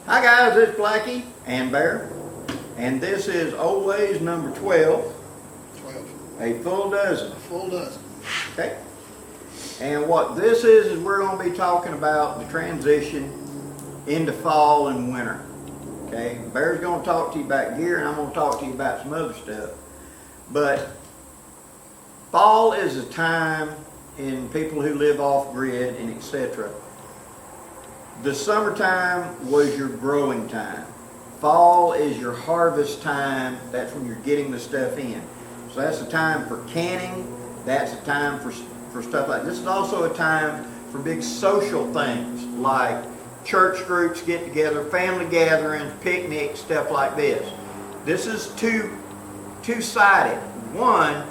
Hi guys, it's Blackie and Bear, and this is Old Wayz number 12. 12. A full dozen. A full dozen. Okay. And what this is we're going to be talking about the transition into fall and winter. Okay. Bear's going to talk to you about gear, and I'm going to talk to you about some other stuff. But fall is a time in people who live off grid and etc. The summertime was your growing time. Fall is your harvest time. That's when you're getting the stuff in. So that's a time for canning. That's a time for stuff like this. This is also a time for big social things like church groups get together, family gatherings, picnics, stuff like this. This is two-sided. One,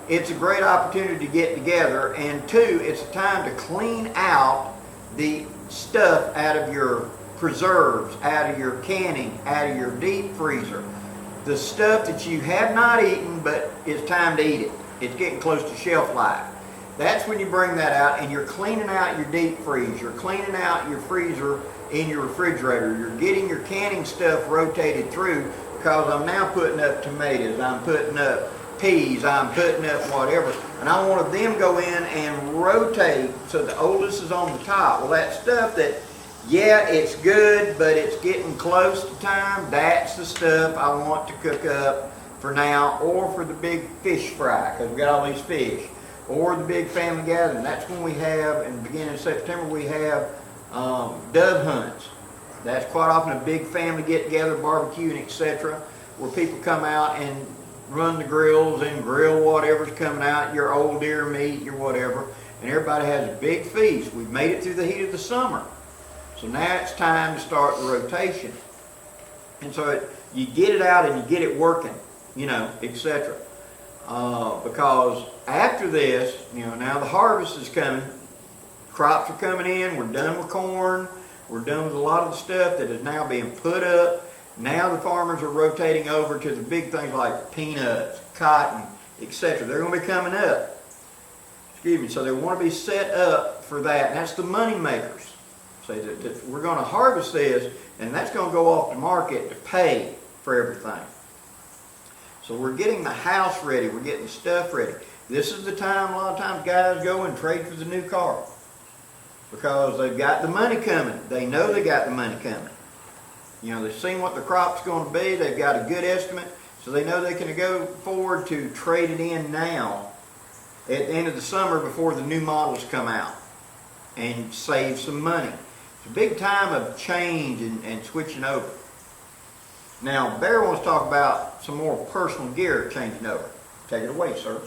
it's a great opportunity to get together, and two, it's a time to clean out the stuff out of your preserves, out of your canning, out of your deep freezer. The stuff that you have not eaten, but it's time to eat it. It's getting close to shelf life. That's when you bring that out and you're cleaning out your deep freeze. You're cleaning out your freezer in your refrigerator. You're getting your canning stuff rotated through, because I'm now putting up tomatoes, I'm putting up peas, I'm putting up whatever, and I wanted them go in and rotate so the oldest is on the top. Well, that stuff that, yeah, it's good, but it's getting close to time, that's the stuff I want to cook up for now, or for the big fish fry, because we got all these fish, or the big family gathering. That's when we have, in the beginning of September, we have dove hunts. That's quite often a big family get-together, barbecue and etc., where people come out and run the grills and grill whatever's coming out, your old deer meat, your whatever, and everybody has a big feast. We've made it through the heat of the summer. So now it's time to start the rotation. And so you get it out and you get it working, etc. Because after this, now the harvest is coming. Crops are coming in. We're done with corn. We're done with a lot of the stuff that is now being put up. Now the farmers are rotating over to the big things like peanuts, cotton, etc. They're going to be coming up. Excuse me. So they want to be set up for that. And that's the money makers. So that we're going to harvest this, and that's going to go off the market to pay for everything. So we're getting the house ready. We're getting the stuff ready. This is the time a lot of times guys go and trade for the new car, because they've got the money coming. They know they got the money coming. They've seen what the crop's going to be. They've got a good estimate, so they know they can go forward to trade it in now at the end of the summer before the new models come out and save some money. It's a big time of change and switching over. Now, Bear wants to talk about some more personal gear changing over. Take it away, sir.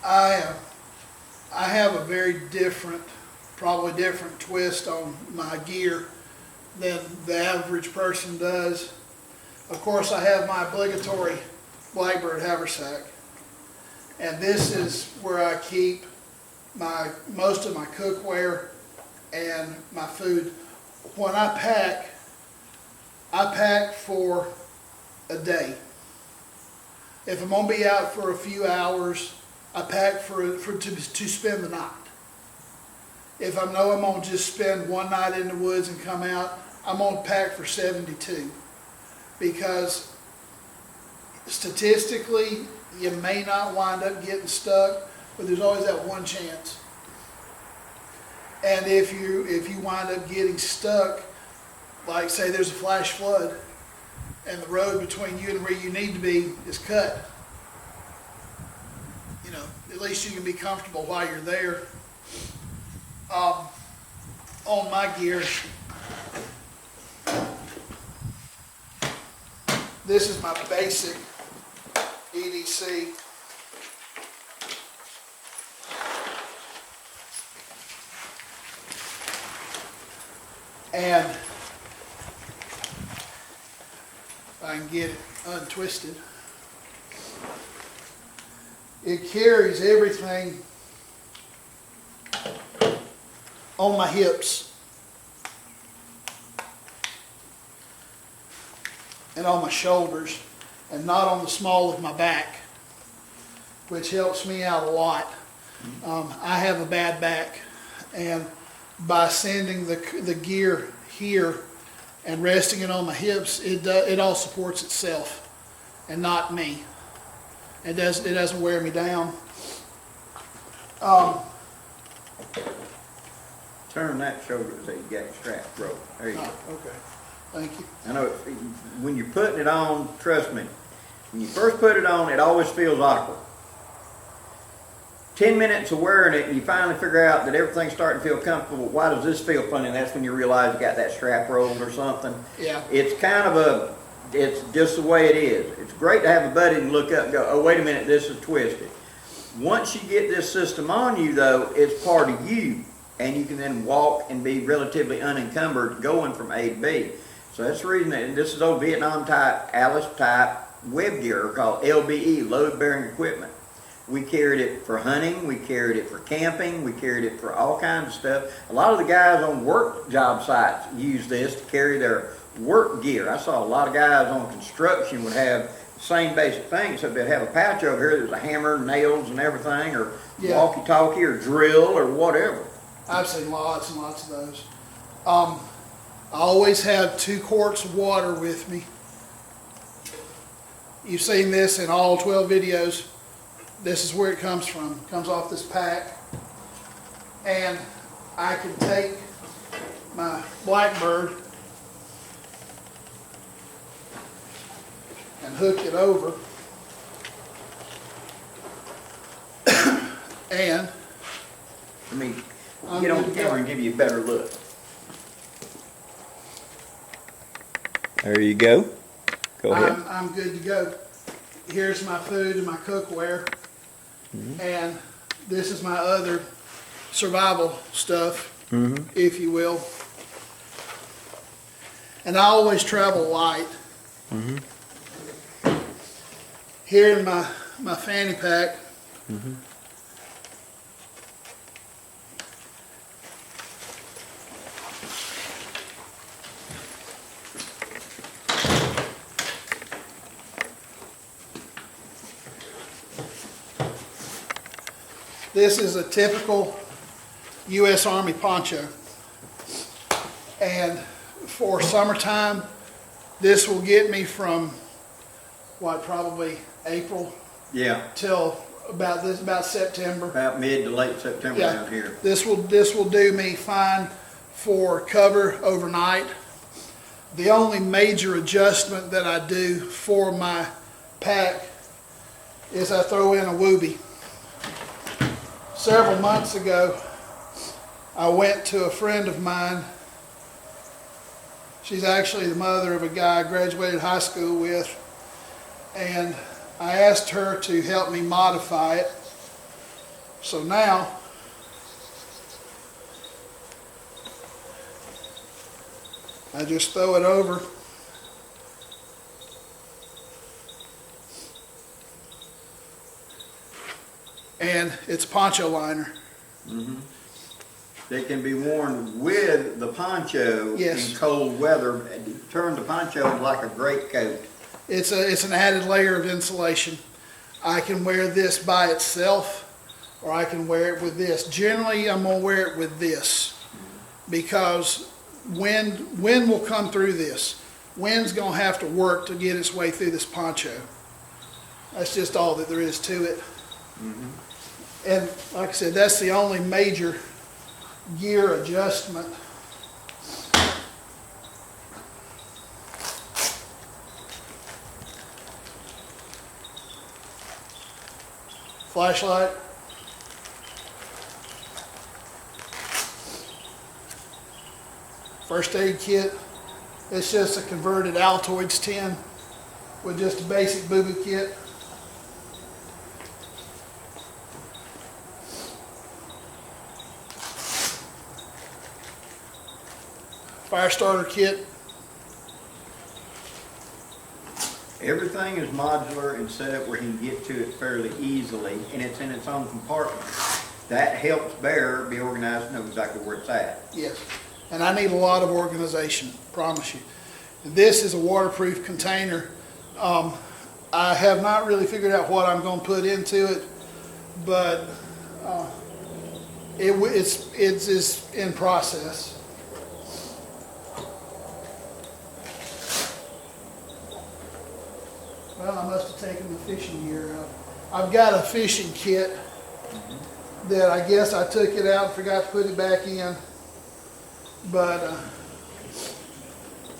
I have a very probably different twist on my gear than the average person does. Of course, I have my obligatory Blackbird Haversack, and this is where I keep most of my cookware and my food. When I pack for a day. If I'm going to be out for a few hours, I pack to spend the night. If I know I'm going to just spend one night in the woods and come out, I'm going to pack for 72. Because statistically, you may not wind up getting stuck, but there's always that one chance. And if you wind up getting stuck, like say there's a flash flood, and the road between you and where you need to be is cut, at least you can be comfortable while you're there. On my gear, this is my basic EDC. And if I can get it untwisted, it carries everything on my hips and on my shoulders, and not on the small of my back, which helps me out a lot. I have a bad back, and by sending the gear here and resting it on my hips, it all supports itself and not me. It doesn't wear me down. Turn that shoulder so you got your strap rope. There you go. Okay, thank you. I know when you're putting it on, trust me, when you first put it on, it always feels awkward. 10 minutes of wearing it, and you finally figure out that everything's starting to feel comfortable. Why does this feel funny? And that's when you realize you got that strap rolled or something. Yeah. It's kind of it's just the way it is. It's great to have a buddy and look up and go, oh, wait a minute, this is twisted. Once you get this system on you, though, it's part of you, and you can then walk and be relatively unencumbered going from A to B. So that's the reason that this is old Vietnam type, Alice type web gear called LBE, load bearing equipment. We carried it for hunting, we carried it for camping, we carried it for all kinds of stuff. A lot of the guys on work job sites use this to carry their work gear. I saw a lot of guys on construction would have the same basic thing, except they'd have a pouch over here that was a hammer, nails and everything, or walkie-talkie or drill or whatever. I've seen lots and lots of those. I always have 2 quarts of water with me. You've seen this in all 12 videos. This is where it comes from. It comes off this pack. And I can take my Blackbird and hook it over. And Let me get on the camera and give you a better look. There you go. Go ahead. I'm good to go. Here's my food and my cookware. And this is my other survival stuff, if you will. And I always travel light. Here in my fanny pack, this is a typical U.S. Army poncho. And for summertime, this will get me from, probably April till about September. About mid to late September down here. This will do me fine for cover overnight. The only major adjustment that I do for my pack is I throw in a whoopee. Several months ago, I went to a friend of mine. She's actually the mother of a guy I graduated high school with, and I asked her to help me modify it. So now, I just throw it over. And it's poncho liner. They can be worn with the poncho in cold weather. Turn the poncho into like a greatcoat. It's an added layer of insulation. I can wear this by itself, or I can wear it with this. Generally, I'm gonna wear it with this because wind will come through this. Wind's gonna have to work to get its way through this poncho. That's just all that there is to it. And like I said, that's the only major gear adjustment. Flashlight. First aid kit. It's just a converted Altoids tin with just a basic boo-boo kit. Fire starter kit. Everything is modular and set up where he can get to it fairly easily, and it's in its own compartment. That helps Bear be organized and know exactly where it's at. Yes, and I need a lot of organization, promise you. This is a waterproof container. I have not really figured out what I'm going to put into it, but It's in process. Well, I must have taken the fishing gear out. I've got a fishing kit that I guess I took it out and forgot to put it back in. But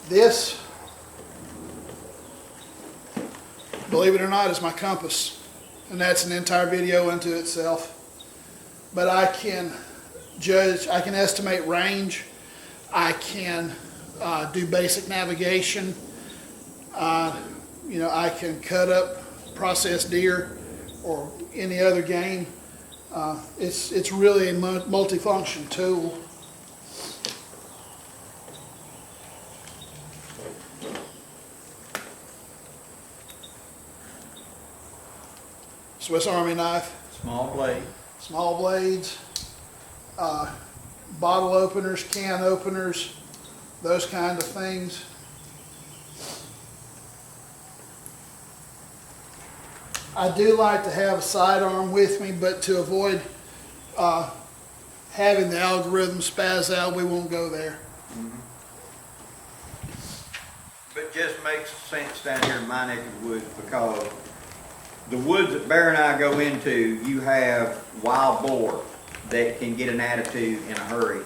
this, believe it or not, is my compass. And that's an entire video unto itself. But I can judge, I can estimate range. I can do basic navigation. I can cut up processed deer or any other game. It's really a multifunction tool. Swiss Army knife. Small blade. Small blades. Bottle openers, can openers, those kind of things. I do like to have a sidearm with me, but to avoid having the algorithm spaz out, we won't go there. But just makes sense down here in my neck of the woods, because the woods that Bear and I go into, you have wild boar that can get an attitude in a hurry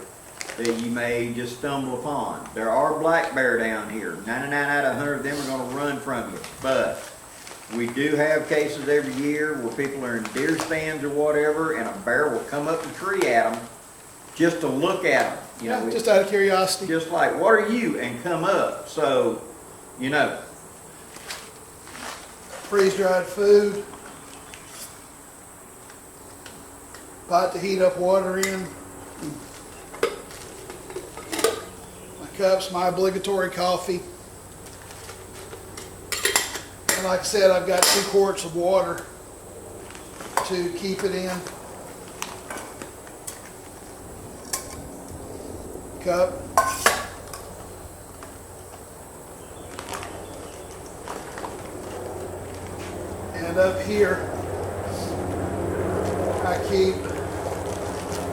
that you may just stumble upon. There are black bear down here. 99 out of 100 of them are going to run from you. But we do have cases every year where people are in deer stands or whatever, and a bear will come up the tree at them just to look at them. You know, just out of curiosity. just like, what are you? And come up. So, Freeze-dried food. Pot to heat up water in. My cups, my obligatory coffee. And like I said, I've got 2 quarts of water to keep it in. Cup. And up here, I keep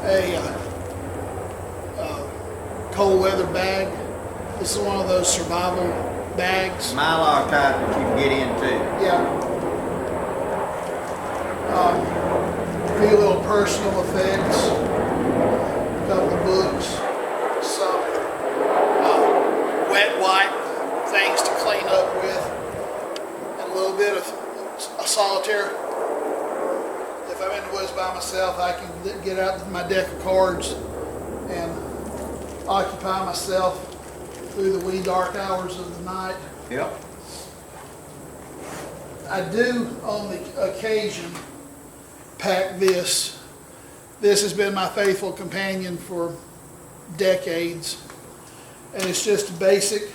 a cold weather bag. This is one of those survival bags. Mylar type that you can get into. Yeah. A few little personal effects, a couple of books, some wet wipe things to clean up with, and a little bit of a solitaire. If I'm in the woods by myself, I can get out my deck of cards and occupy myself through the wee dark hours of the night. Yep. I do, on the occasion, pack this. This has been my faithful companion for decades. And it's just a basic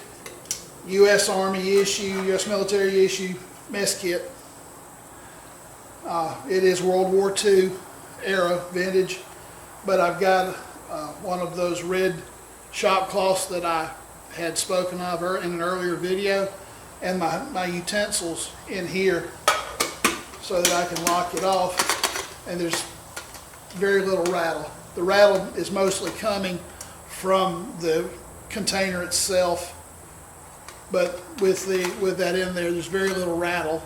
U.S. Army issue, U.S. military issue mess kit. It is World War II era vintage, but I've got one of those red shop cloths that I had spoken of in an earlier video, and my utensils in here so that I can lock it off, and there's very little rattle. The rattle is mostly coming from the container itself, but with that in there, there's very little rattle.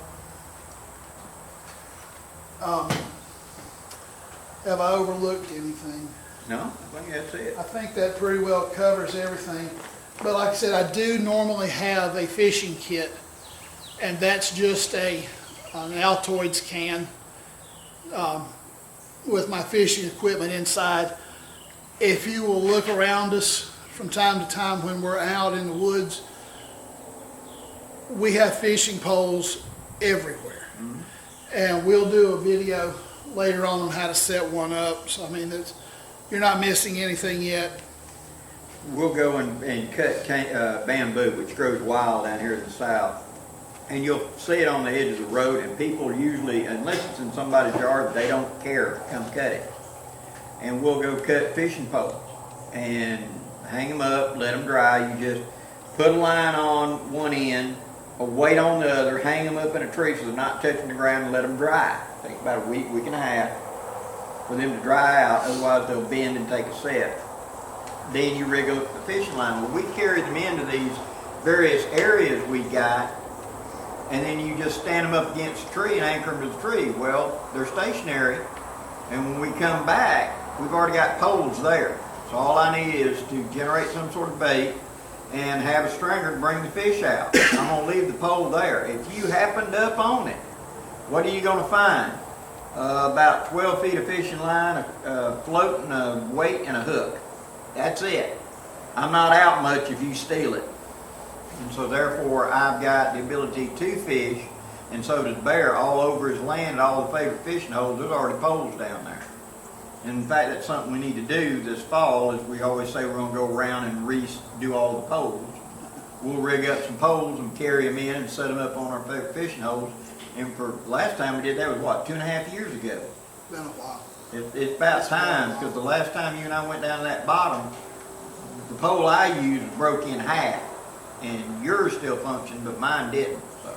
Have I overlooked anything? No, I think that's it. I think that pretty well covers everything. But like I said, I do normally have a fishing kit, and that's just an Altoids can with my fishing equipment inside. If you will look around us from time to time when we're out in the woods, we have fishing poles everywhere. Mm-hmm. And we'll do a video later on how to set one up. So, I mean, you're not missing anything yet. We'll go and cut bamboo, which grows wild down here in the south. And you'll see it on the edge of the road, and people usually, unless it's in somebody's yard, they don't care to come cut it. And we'll go cut fishing poles and hang them up, let them dry. You just put a line on one end, a weight on the other, hang them up in a tree so they're not touching the ground, and let them dry. Take about a week, week and a half. for them to dry out, otherwise they'll bend and take a set. Then you rig up the fishing line. Well, we carry them into these various areas we got, and then you just stand them up against a tree and anchor them to the tree. Well, they're stationary, and when we come back, we've already got poles there. So all I need is to generate some sort of bait and have a stringer to bring the fish out. I'm going to leave the pole there. If you happened up on it, what are you going to find? About 12 feet of fishing line, a float, and a weight, and a hook. That's it. I'm not out much if you steal it. And so therefore, I've got the ability to fish, and so does Bear, all over his land, all the favorite fishing holes. There's already poles down there. And in fact, that's something we need to do this fall, is we always say we're going to go around and redo all the poles. We'll rig up some poles and carry them in and set them up on our favorite fishing holes. And for last time we did that was what, 2.5 years ago? Been a while. It's about time, because the last time you and I went down to that bottom, the pole I used broke in half, and yours still functioned, but mine didn't. So,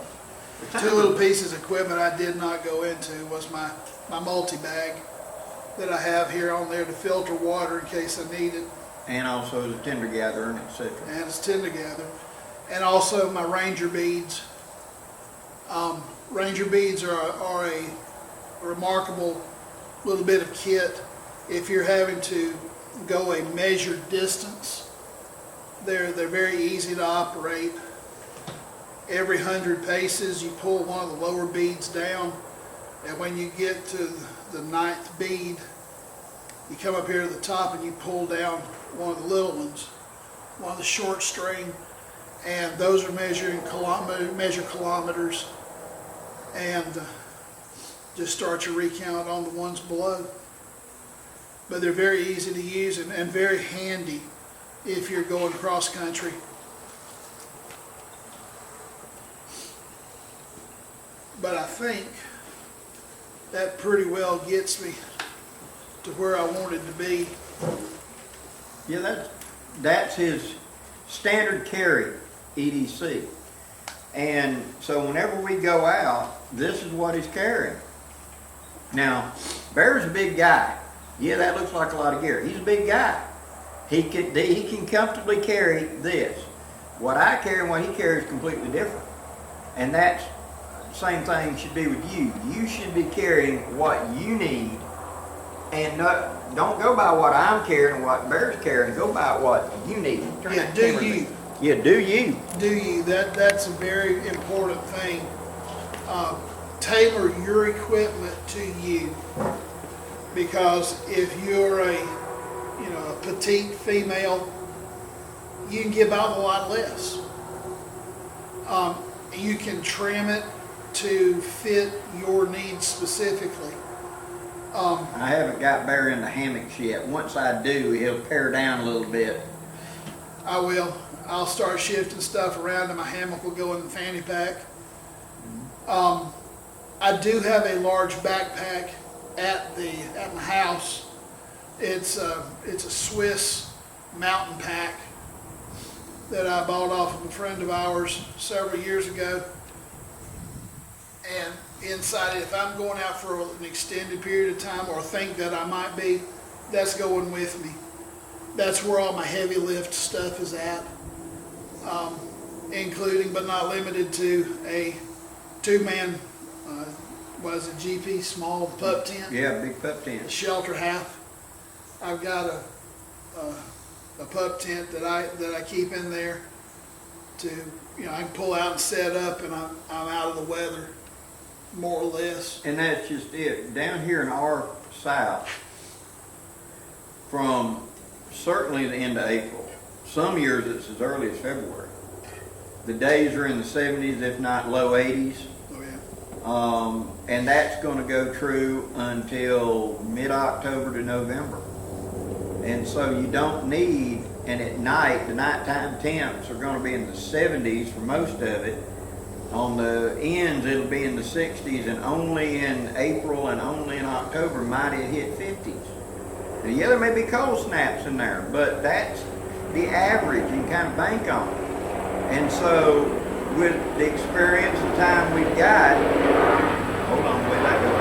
Two little pieces of equipment I did not go into was my multi-bag that I have here on there to filter water in case I need it. And also as a tinder gatherer, and etc. And it's tinder gather. And also my Ranger beads. Ranger beads are a remarkable little bit of kit. If you're having to go a measured distance, they're very easy to operate. Every 100 paces you pull one of the lower beads down, and when you get to the 9th bead, you come up here to the top and you pull down one of the little ones, one of the short string, and those are measure kilometers, and just start your recount on the ones below. But they're very easy to use and very handy if you're going cross country. But I think that pretty well gets me to where I wanted to be. Yeah, that's his standard carry, EDC. And so whenever we go out, this is what he's carrying. Now, Bear's a big guy. Yeah, that looks like a lot of gear. He's a big guy. He can comfortably carry this. What I carry and what he carries is completely different. And that's the same thing should be with you. You should be carrying what you need, and don't go by what I'm carrying and what Bear's carrying. Go by what you need. Yeah, do you. Yeah, do you. Do you. That's a very important thing. Tailor your equipment to you, because if you're a petite female, you can give out a lot less. You can trim it to fit your needs specifically. I haven't got Bear in the hammocks yet. Once I do, he'll pare down a little bit. I will. I'll start shifting stuff around, and my hammock will go in the fanny pack. I do have a large backpack at my house. It's a Swiss mountain pack that I bought off of a friend of ours several years ago. And inside it, if I'm going out for an extended period of time, or think that I might be, that's going with me. That's where all my heavy lift stuff is at, including but not limited to a 2-man, GP small pup tent. Yeah, big pup tent. Shelter half. I've got a pup tent that I keep in there to I can pull out and set up, and I'm out of the weather, more or less. And that's just it. Down here in our south, from certainly the end of April, some years it's as early as February. The days are in the 70s, if not low 80s. Oh yeah. And that's going to go true until mid-October to November. And so you don't need, and at night, the nighttime temps are going to be in the 70s for most of it. On the ends, it'll be in the 60s, and only in April and only in October might it hit 50s. Now, yeah, there may be cold snaps in there, but that's the average you can kind of bank on. And so, with the experience and time we've got, hold on, wait, that goes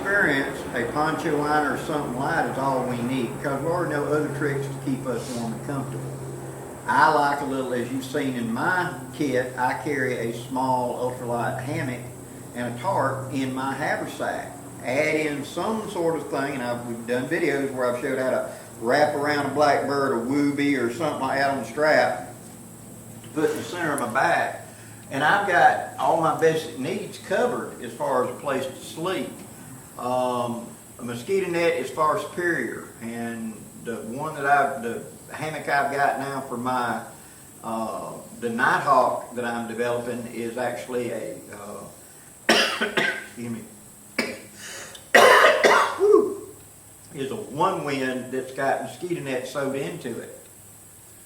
experience, a poncho liner or something light is all we need because we already know other tricks to keep us warm and comfortable. I like a little, as you've seen in my kit, I carry a small ultralight hammock and a tarp in my haversack. Add in some sort of thing, and we've done videos where I've showed how to wrap around a Blackbird or Wooby or something like that on the strap, put in the center of my back, and I've got all my basic needs covered as far as a place to sleep. A mosquito net is far superior, and the hammock I've got now for my the Nighthawk that I'm developing is actually a excuse me, is a one wind that's got mosquito net sewed into it.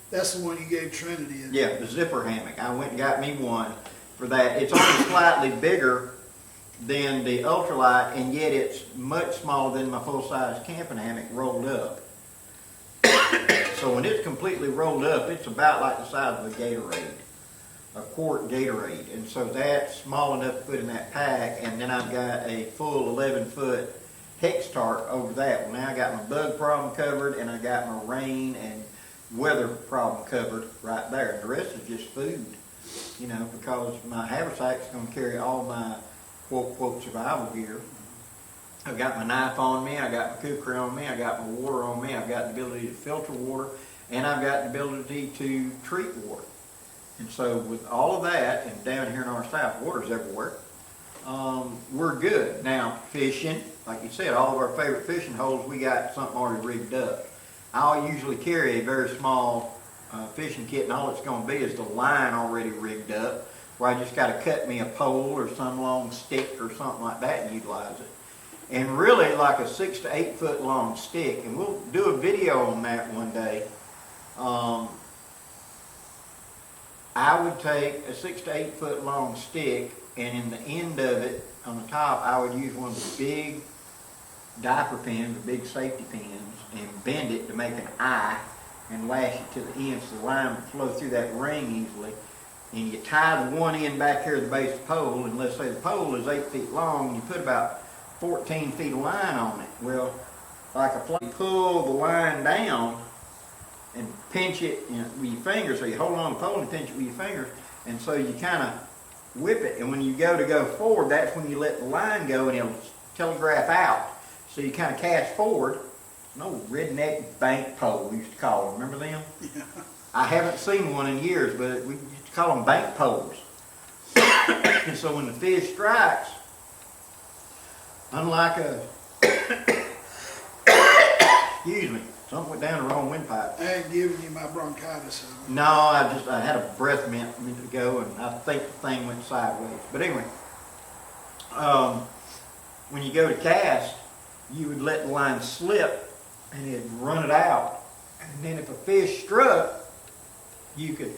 That's the one you gave Trinity. Yeah, the zipper hammock. I went and got me one for that. It's only slightly bigger than the ultralight, and yet it's much smaller than my full-size camping hammock rolled up. So when it's completely rolled up, it's about like the size of a Gatorade, a quart Gatorade. And so that's small enough to put in that pack, and then I've got a full 11-foot hex tarp over that. Well, now I got my bug problem covered, and I got my rain and weather problem covered right there. The rest is just food, you know, because my haversack's going to carry all my quote survival gear. I've got my knife on me, I got my cooker on me, I got my water on me, I've got the ability to filter water, and I've got the ability to treat water. And so with all of that, and down here in our south, water's everywhere, we're good. Now, fishing, like you said, all of our favorite fishing holes, we got something already rigged up. I'll usually carry a very small fishing kit, and all it's going to be is the line already rigged up, where I just got to cut me a pole or some long stick or something like that and utilize it. And really like a 6 to 8 foot long stick, and we'll do a video on that one day. I would take a 6 to 8 foot long stick, and in the end of it, on the top, I would use one of the big diaper pins, the big safety pins, and bend it to make an eye and lash it to the end so the line would flow through that ring easily. And you tie the one end back here at the base of the pole, and let's say the pole is 8 feet long, and you put about 14 feet of line on it. Well, like a fly, pull the line down and pinch it, you know, with your fingers. So you hold on the pole and pinch it with your fingers, and so you kind of whip it. And when you go forward, that's when you let the line go, and it'll telegraph out. So you kind of cast forward. An old redneck bank pole we used to call them. Remember them? Yeah. I haven't seen one in years, but we used to call them bank poles. And so when the fish strikes, unlike a, excuse me, something went down the wrong windpipe. I ain't giving you my bronchitis. No, I had a breath mint to go, and I think the thing went sideways. But anyway, when you go to cast, you would let the line slip, and it'd run it out. And then if a fish struck, you could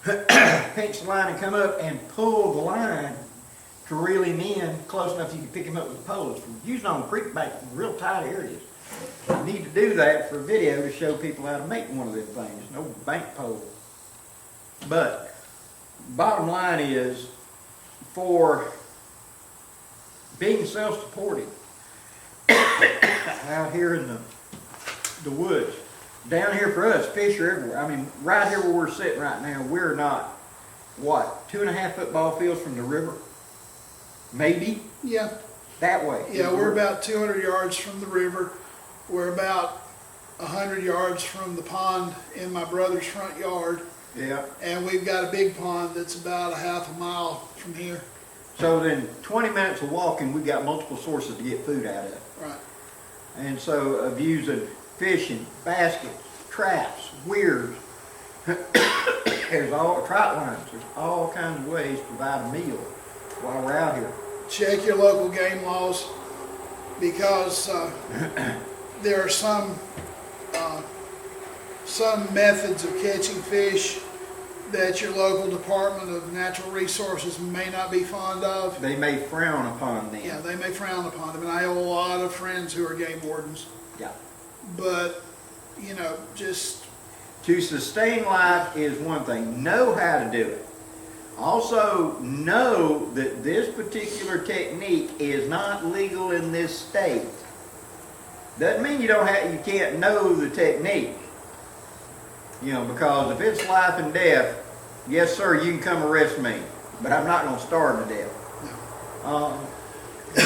pinch the line and come up and pull the line to reel him in close enough you can pick him up with the pole. It's used on creek bank, real tight areas. You need to do that for a video to show people how to make one of them things, no bank pole. But bottom line is, for being self-supporting out here in the woods, down here for us, fish are everywhere. I mean, right here where we're sitting right now, we're not, what, 2.5 football fields from the river? Maybe? Yeah. That way. Yeah, we're about 200 yards from the river. We're about 100 yards from the pond in my brother's front yard. Yeah. And we've got a big pond that's about a half a mile from here. So then 20 minutes of walking, we've got multiple sources to get food out of. Right. And so of using fishing, baskets, traps, weirs, there's all trout lines, there's all kinds of ways to provide a meal while we're out here. Check your local game laws, because there are some methods of catching fish that your local Department of Natural Resources may not be fond of. They may frown upon them. Yeah, they may frown upon them, and I have a lot of friends who are game wardens. Yeah. But, you know, just... To sustain life is one thing. Know how to do it. Also know that this particular technique is not legal in this state. Doesn't mean you can't know the technique. You know, because if it's life and death, yes sir, you can come arrest me, but I'm not going to starve to death.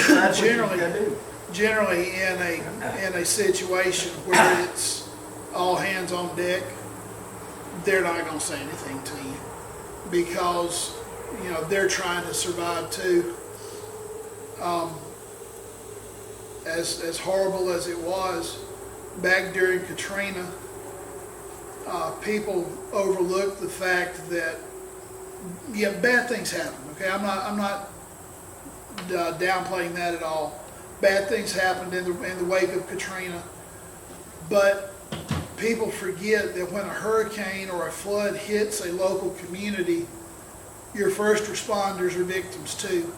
That's Generally- what you gotta do. Generally, in a situation where it's all hands on deck, they're not going to say anything to you because, you know, they're trying to survive too. As horrible as it was back during Katrina, people overlooked the fact that, yeah, bad things happen. Okay, I'm not downplaying that at all. Bad things happened in the wake of Katrina, but people forget that when a hurricane or a flood hits a local community, your first responders are victims too.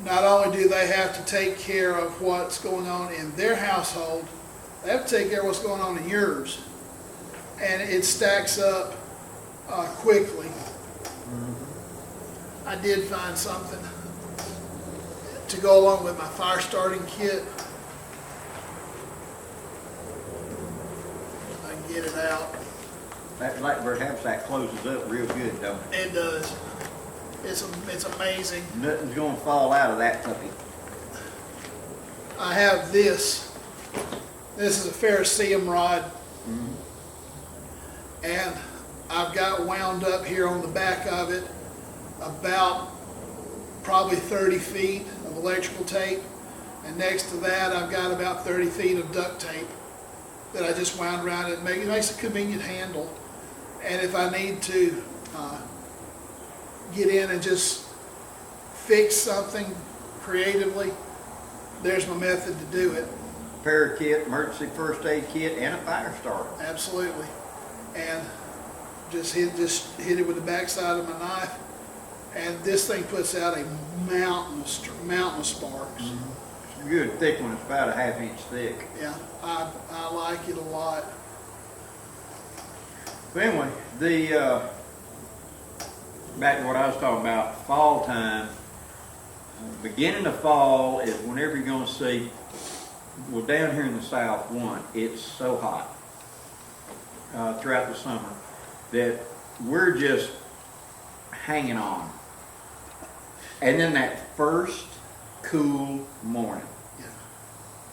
Not only do they have to take care of what's going on in their household, they have to take care of what's going on in yours. And it stacks up quickly. I did find something to go along with my fire starting kit. I can get it out. That Blackbird Haversack closes up real good, don't it? It does. It's amazing. Nothing's going to fall out of that puppy. I have this. This is a ferrocerium rod. And I've got wound up here on the back of it about probably 30 feet of electrical tape. And next to that, I've got about 30 feet of duct tape that I just wound around it. It makes a convenient handle. And if I need to get in and just fix something creatively, there's my method to do it. Repair kit, emergency first aid kit, and a fire starter. Absolutely. And just hit it with the backside of my knife, and this thing puts out a mountain of sparks. Good thick one. It's about a 1/2 inch thick. Yeah, I like it a lot. But anyway, back to what I was talking about, fall time. Beginning of fall is whenever you're going to see, well, down here in the south, it's so hot throughout the summer that we're just hanging on. And then that first cool morning. Yeah.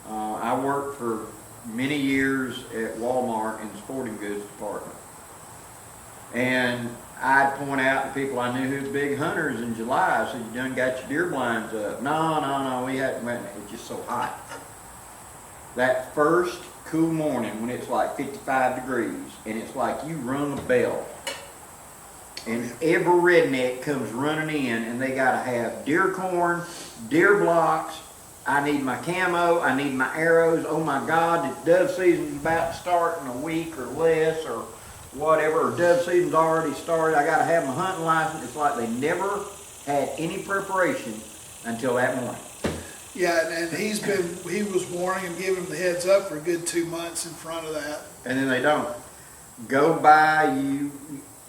I worked for many years at Walmart in the sporting goods department. And I'd point out to people I knew who was big hunters in July. I said, you done got your deer blinds up? No, we hadn't. It's just so hot. That first cool morning when it's like 55 degrees and it's like you rung a bell and every redneck comes running in and they got to have deer corn, deer blocks. I need my camo, I need my arrows. Oh my God, the dove season's about to start in a week or less or whatever, or dove season's already started. I got to have my hunting license. It's like they never had any preparation until that morning. Yeah, and he was warning and giving him the heads up for a good 2 months in front of that. And then they don't. Go buy, you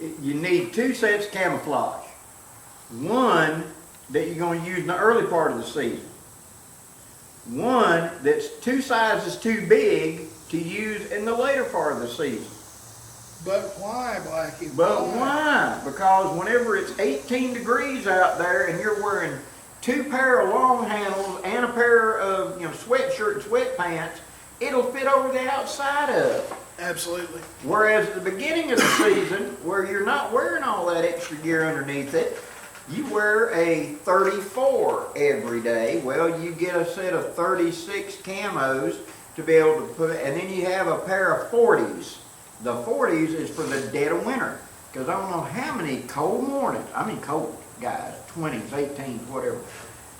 need 2 sets of camouflage. One that you're going to use in the early part of the season. One that's 2 sizes too big to use in the later part of the season. But why, Blackie? But why? Because whenever it's 18 degrees out there and you're wearing 2 pair of long handles and a pair of sweatshirt and sweatpants, it'll fit over the outside of. Absolutely. Whereas at the beginning of the season, where you're not wearing all that extra gear underneath it, you wear a 34 every day. Well, you get a set of 36 camos to be able to put, and then you have a pair of 40s. The 40s is for the dead of winter, because I don't know how many cold mornings, cold guys, 20s, 18s, whatever.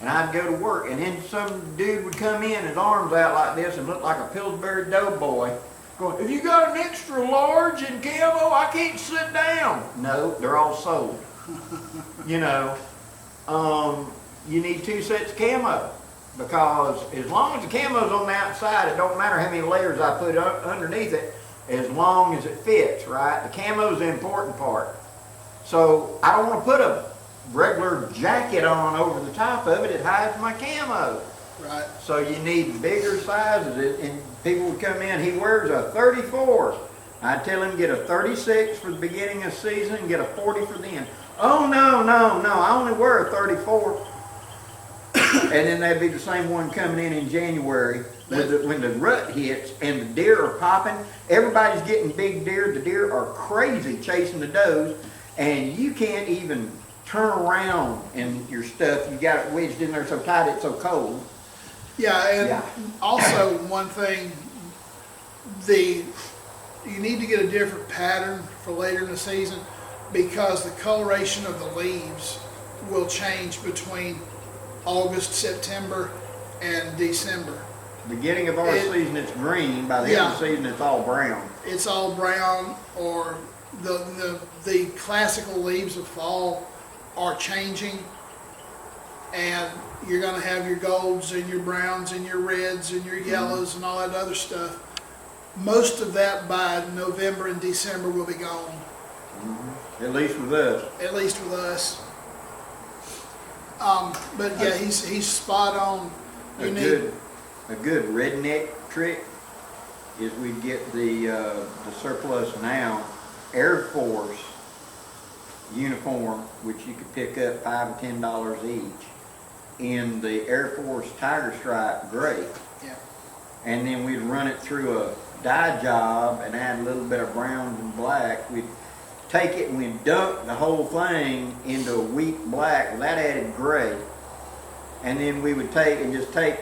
And I'd go to work, and then some dude would come in, his arms out like this, and look like a Pillsbury Doughboy, going, "Have you got an extra large in camo? I can't sit down." No, they're all sold. You need 2 sets of camo, because as long as the camo's on the outside, it don't matter how many layers I put underneath it, as long as it fits, right? The camo's the important part. So I don't want to put a regular jacket on over the top of it. It hides my camo. Right. So you need bigger sizes. And people would come in, he wears a 34. I tell him get a 36 for the beginning of the season and get a 40 for the end. Oh, no, I only wear a 34. And then that'd be the same one coming in January when the rut hits and the deer are popping. Everybody's getting big deer. The deer are crazy chasing the does, and you can't even turn around in your stuff. You got it wedged in there so tight it's so cold. Yeah, and also one thing, you need to get a different pattern for later in the season because the coloration of the leaves will change between August, September, and December. Beginning of our season it's green. By the end of the season it's all brown. It's all brown, or the classical leaves of fall are changing, and you're going to have your golds and your browns and your reds and your yellows and all that other stuff. Most of that by November and December will be gone. At least with us. At least with us. But yeah, he's spot on. A good redneck trick is we get the surplus now Air Force uniform, which you could pick up $5 and $10 each, in the Air Force Tiger Stripe gray. Yeah. And then we'd run it through a dye job and add a little bit of browns and black. We'd take it and we'd dunk the whole thing into a wheat black with that added gray. And then we would take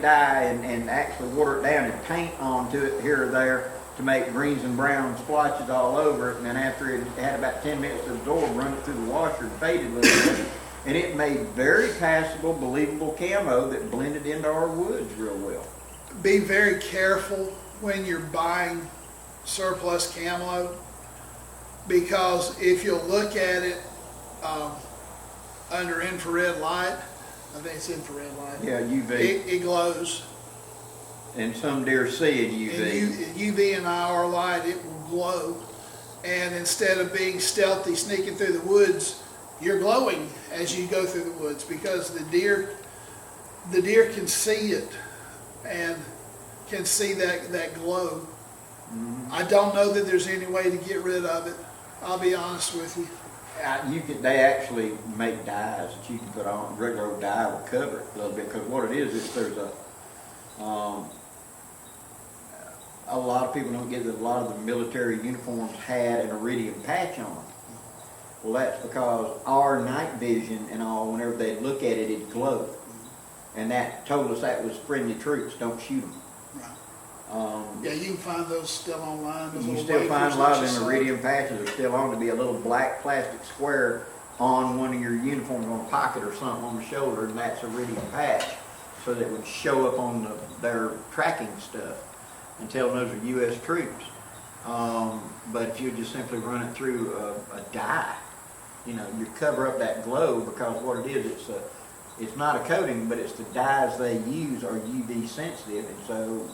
dye and actually water it down and paint onto it here or there to make greens and brown splotches all over it. And then after it had about 10 minutes to absorb, run it through the washer and faded a little bit. And it made very passable, believable camo that blended into our woods real well. Be very careful when you're buying surplus camo, because if you'll look at it under infrared light, I think it's infrared light. Yeah, UV. It glows. And some deer see in UV. In UV and IR light, it will glow. And instead of being stealthy, sneaking through the woods, you're glowing as you go through the woods, because the deer can see it and can see that glow. Mm-hmm. I don't know that there's any way to get rid of it. I'll be honest with you. They actually make dyes that you can put on. Regular old dye will cover it a little bit, because what it is there's a lot of people don't get that a lot of the military uniforms had an iridium patch on them. Well, that's because our night vision and all, whenever they look at it, it glowed. And that told us that was friendly troops, don't shoot them. Right. Yeah, you can find those still online. You still find a lot of them iridium patches are still on, to be a little black plastic square on one of your uniforms, on a pocket or something on the shoulder, and that's iridium patch, so that it would show up on their tracking stuff and tell them those are U.S. troops. But if you just simply run it through a dye, you cover up that glow, because what it is, it's not a coating, but it's the dyes they use are UV sensitive, and so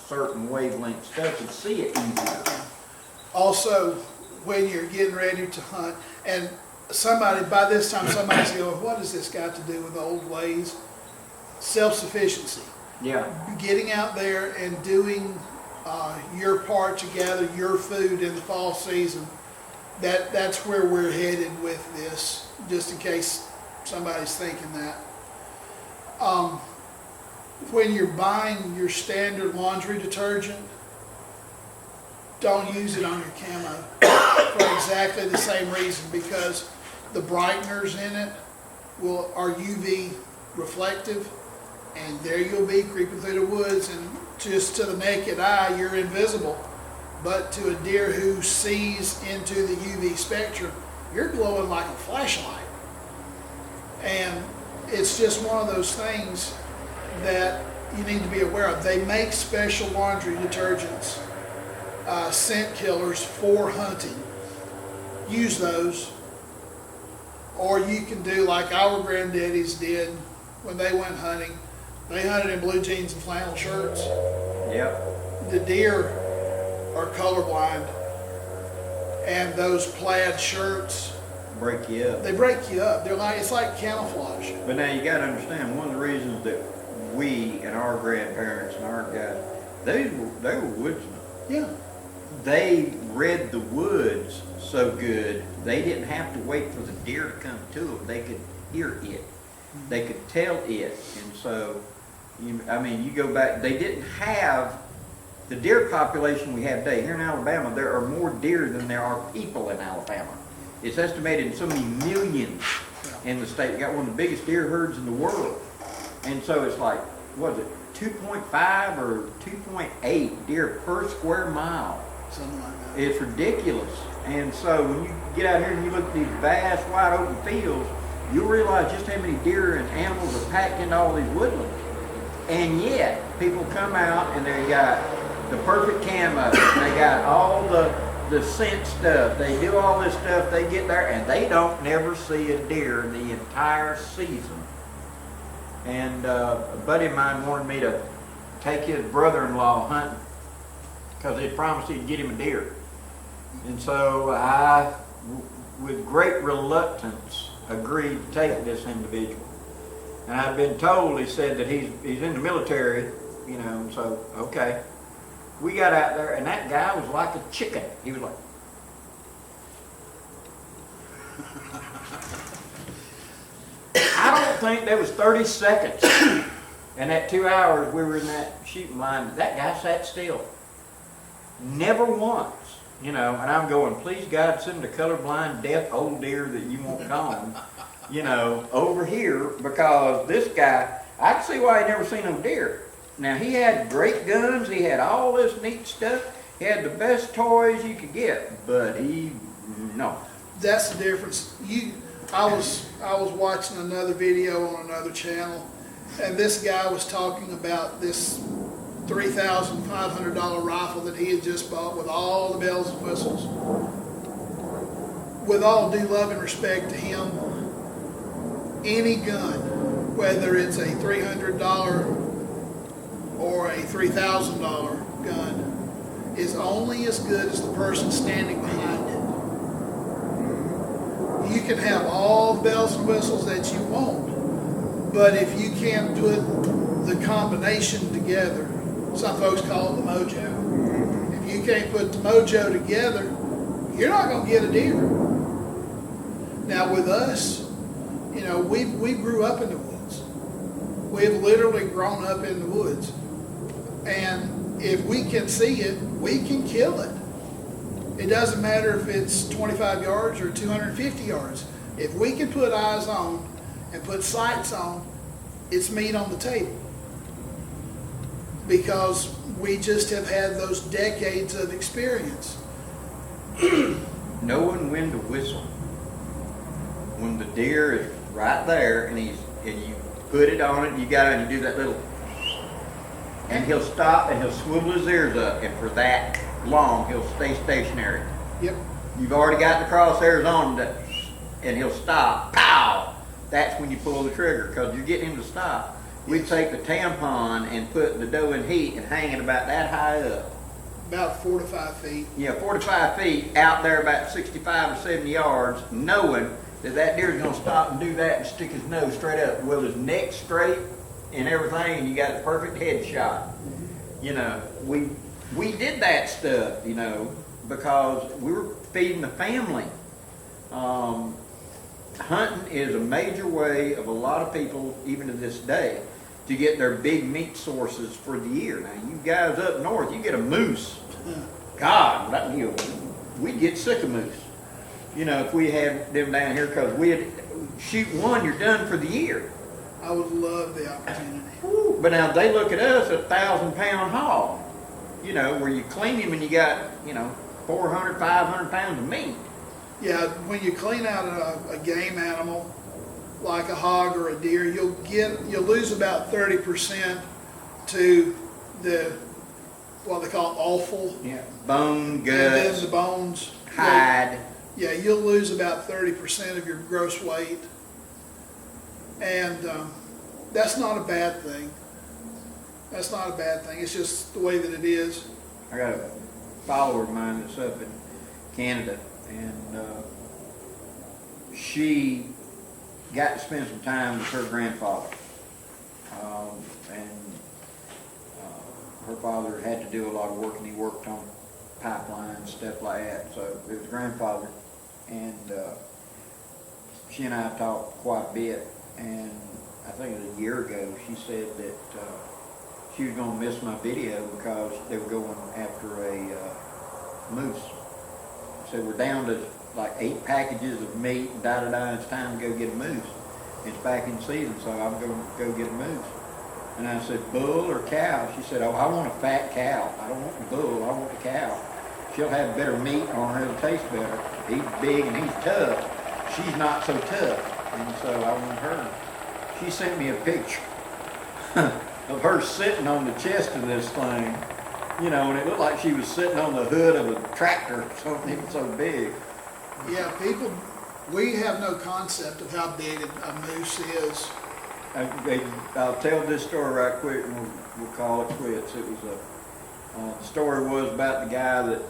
certain wavelength stuff would see it easier. Also, when you're getting ready to hunt, and by this time somebody's going, what has this got to do with old Wayz? Self-sufficiency. Yeah. Getting out there and doing your part to gather your food in the fall season, that's where we're headed with this, just in case somebody's thinking that. When you're buying your standard laundry detergent, don't use it on your camo for exactly the same reason, because the brighteners in it are UV reflective, and there you'll be creeping through the woods, and just to the naked eye you're invisible, but to a deer who sees into the UV spectrum, you're glowing like a flashlight. And it's just one of those things that you need to be aware of. They make special laundry detergents, scent killers for hunting. Use those. Or you can do like our granddaddies did when they went hunting. They hunted in blue jeans and flannel shirts. Yep. The deer are colorblind, and those plaid shirts break you up. They break you up. It's like camouflage. But now you got to understand, one of the reasons that we and our grandparents and our guys, they were woodsmen. Yeah. They read the woods so good, they didn't have to wait for the deer to come to them. They could hear it. They could tell it. And so, you go back, they didn't have the deer population we have today. Here in Alabama, there are more deer than there are people in Alabama. It's estimated in so many millions in the state. We got one of the biggest deer herds in the world. And so it's like, what is it, 2.5 or 2.8 deer per square mile. Something like that. It's ridiculous. And so when you get out here and you look at these vast, wide open fields, you'll realize just how many deer and animals are packed into all these woodlands. And yet, people come out and they got the perfect camo, they got all the scent stuff, they do all this stuff, they get there and they don't never see a deer in the entire season. And a buddy of mine wanted me to take his brother-in-law hunting because he promised he'd get him a deer. And so I, with great reluctance, agreed to take this individual. And I've been told, he said that he's in the military, and so, okay. We got out there, and that guy was like a chicken. He was like, I don't think there was 30 seconds in that 2 hours we were in that shooting line. That guy sat still. Never once, and I'm going, please God, send the colorblind, deaf old deer that you won't call him, over here, because this guy, I can see why he never seen no deer. Now, he had great guns, he had all this neat stuff, he had the best toys you could get, but no. That's the difference. I was watching another video on another channel, and this guy was talking about this $3,500 rifle that he had just bought with all the bells and whistles. With all due love and respect to him, any gun, whether it's a $300 or a $3,000 gun, is only as good as the person standing behind it. You can have all the bells and whistles that you want, but if you can't put the combination together, some folks call it the mojo. If you can't put the mojo together, you're not going to get a deer. Now with us, we grew up in the woods. We've literally grown up in the woods. And if we can see it, we can kill it. It doesn't matter if it's 25 yards or 250 yards. If we can put eyes on and put sights on, it's meat on the table. Because we just have had those decades of experience. Knowing when to whistle. When the deer is right there and you put it on it and you do that little, and he'll stop and he'll swivel his ears up, and for that long he'll stay stationary. Yep. You've already got the crosshairs on, and he'll stop. Pow! That's when you pull the trigger, because you're getting him to stop. We take the tampon and put the doe in heat and hang it about that high up. About 4 to 5 feet. Yeah, 4 to 5 feet out there about 65 or 70 yards, knowing that deer's going to stop and do that and stick his nose straight up. Well, his neck straight and everything, and you got a perfect headshot. We did that stuff, because we were feeding the family. Hunting is a major way of a lot of people, even to this day, to get their big meat sources for the year. Now, you guys up north, you get a moose. God, we'd get sick of moose. If we had them down here, because we'd shoot one, you're done for the year. I would love the opportunity. Woo. But now they look at us, a 1,000-pound hog, where you clean him and you got, 400, 500 pounds of meat. Yeah, when you clean out a game animal, like a hog or a deer, you'll lose about 30% to the, what they call offal. Yeah, bone, guts, and then the bones, hide. Yeah, you'll lose about 30% of your gross weight. And that's not a bad thing. That's not a bad thing. It's just the way that it is. I got a follower of mine that's up in Canada, and she got to spend some time with her grandfather. And her father had to do a lot of work, and he worked on pipelines, stuff like that. So it was grandfather, and she and I talked quite a bit. And I think it was a year ago, she said that she was going to miss my video because they were going after a moose. So we're down to like 8 packages of meat, and it's time to go get a moose. It's back in season, so I'm going to go get a moose. And I said, bull or cow? She said, oh, I want a fat cow. I don't want the bull, I want the cow. She'll have better meat on her, it'll taste better. He's big and he's tough. She's not so tough, and so I want her. She sent me a picture of her sitting on the chest of this thing, you know, and it looked like she was sitting on the hood of a tractor or something. It was so big. Yeah, we have no concept of how big a moose is. I'll tell this story right quick, and we'll call it quits. It was the story was about the guy that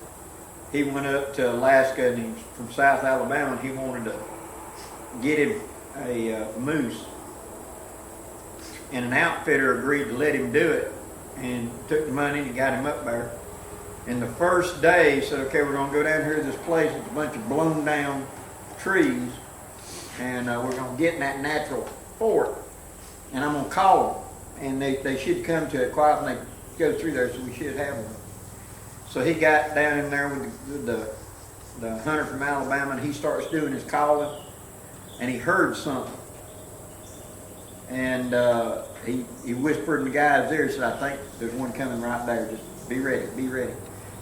he went up to Alaska, and he's from South Alabama, and he wanted to get him a moose. And an outfitter agreed to let him do it, and took the money and got him up there. And the first day, he said, okay, we're going to go down here to this place. It's a bunch of blown down trees, and we're going to get in that natural fort, and I'm going to call them, and they should come to it quiet when they go through there, so we should have them. So he got down in there with the hunter from Alabama, and he starts doing his calling, and he heard something. And he whispered in the guy's ear, he said, I think there's one coming right there, just be ready, be ready.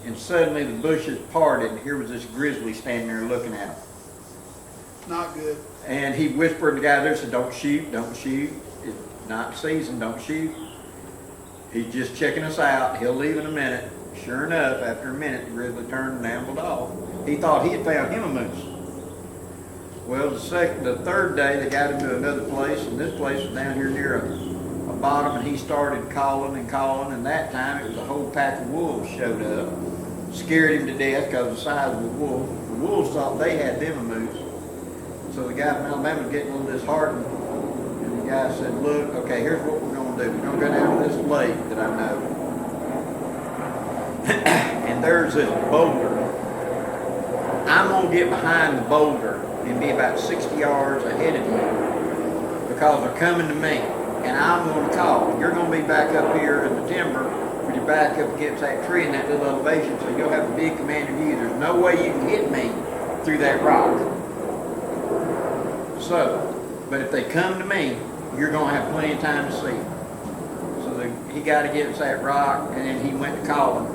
And suddenly the bushes parted, and here was this grizzly standing there looking at him. Not good. And he whispered in the guy's ear, said, don't shoot, don't shoot. It's not season, don't shoot. He's just checking us out. He'll leave in a minute. Sure enough, after a minute, the grizzly turned and ambled off. He thought he had found him a moose. Well, the third day, they got him to another place, and this place was down here near a bottom, and he started calling and calling, and that time it was a whole pack of wolves showed up. Scared him to death because of the size of the wolf. The wolves thought they had them a moose. So the guy from Alabama was getting a little disheartened, and the guy said, look, okay, here's what we're going to do. We're going to go down to this lake that I know, and there's this boulder. I'm going to get behind the boulder and be about 60 yards ahead of you because they're coming to me, and I'm going to call. You're going to be back up here in the timber with your back up against that tree in that little elevation, so you'll have a big command of view. There's no way you can hit me through that rock. So, but if they come to me, you're going to have plenty of time to see. So he got against that rock, and then he went to calling.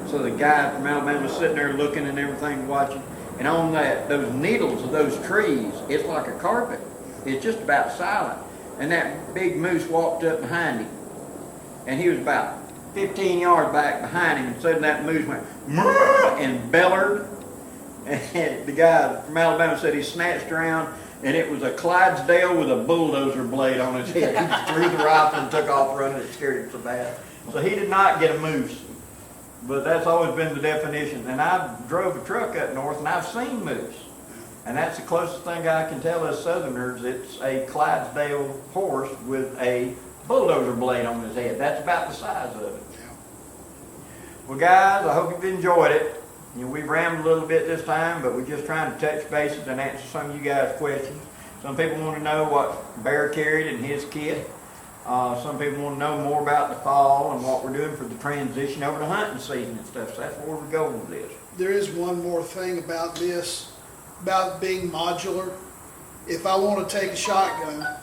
So the guy from Alabama was sitting there looking and everything, watching. And on those needles of those trees, it's like a carpet. It's just about silent. And that big moose walked up behind him. And he was about 15 yards back behind him. And suddenly that moose went, "Murr," and bellered. And the guy from Alabama said he snatched around, and it was a Clydesdale with a bulldozer blade on his head. He just threw the rifle and took off running. It scared him so bad. So he did not get a moose. But that's always been the definition. And I drove a truck up north, and I've seen moose. And that's the closest thing I can tell us Southerners. It's a Clydesdale horse with a bulldozer blade on his head. That's about the size of it. Well, guys, I hope you've enjoyed it. You know, we've rambled a little bit this time, but we're just trying to touch bases and answer some of you guys' questions. Some people want to know what Bear carried in his kit. Some people want to know more about the fall and what we're doing for the transition over to hunting season and stuff. So that's where we're going with this. There is one more thing about this, about being modular. If I want to take a shotgun,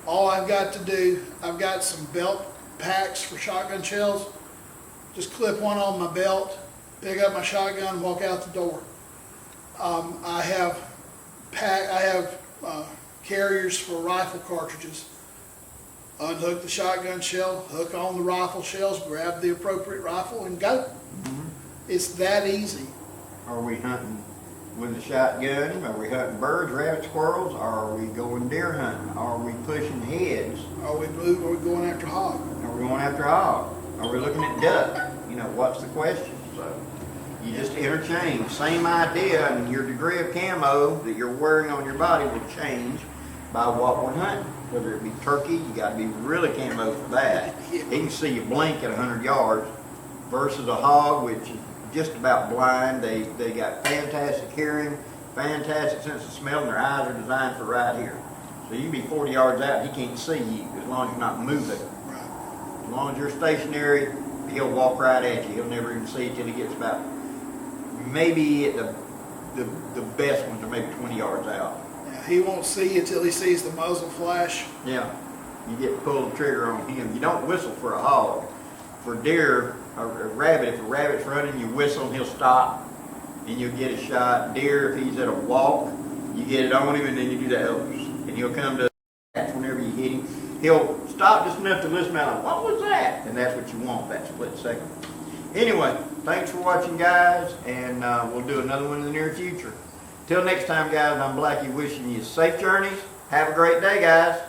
all I've got to do, I've got some belt packs for shotgun shells. Just clip one on my belt, pick up my shotgun, and walk out the door. I have carriers for rifle cartridges. Unhook the shotgun shell, hook on the rifle shells, grab the appropriate rifle, and go. Mm-hmm. It's that easy. Are we hunting with a shotgun? Are we hunting birds, rabbits, squirrels? Or are we going deer hunting? Are we pushing heads? Are we going after hog? Are we going after hog? Are we looking at duck? You know, what's the question? So You just interchange. Same idea, and your degree of camo that you're wearing on your body will change by what we're hunting. Whether it be turkey, you got to be really camo for that. Yeah. He can see you blink at 100 yards versus a hog, which is just about blind. They got fantastic hearing, fantastic sense of smell, and their eyes are designed for right here. So you can be 40 yards out, he can't see you as long as you're not moving. Right. As long as you're stationary, he'll walk right at you. He'll never even see you till he gets about, maybe at the best ones are maybe 20 yards out. Yeah, he won't see you till he sees the muzzle flash. Yeah, you get to pull the trigger on him. You don't whistle for a hog. For deer, or a rabbit, if a rabbit's running, you whistle and he'll stop and you'll get a shot. Deer, if he's at a walk, you get it on him and then you do the elbows. And he'll come to whenever you hit him. He'll stop just enough to listen out, what was that? And that's what you want, that split second. Anyway, thanks for watching, guys, and we'll do another one in the near future. Till next time, guys, I'm Blackie wishing you safe journeys. Have a great day, guys.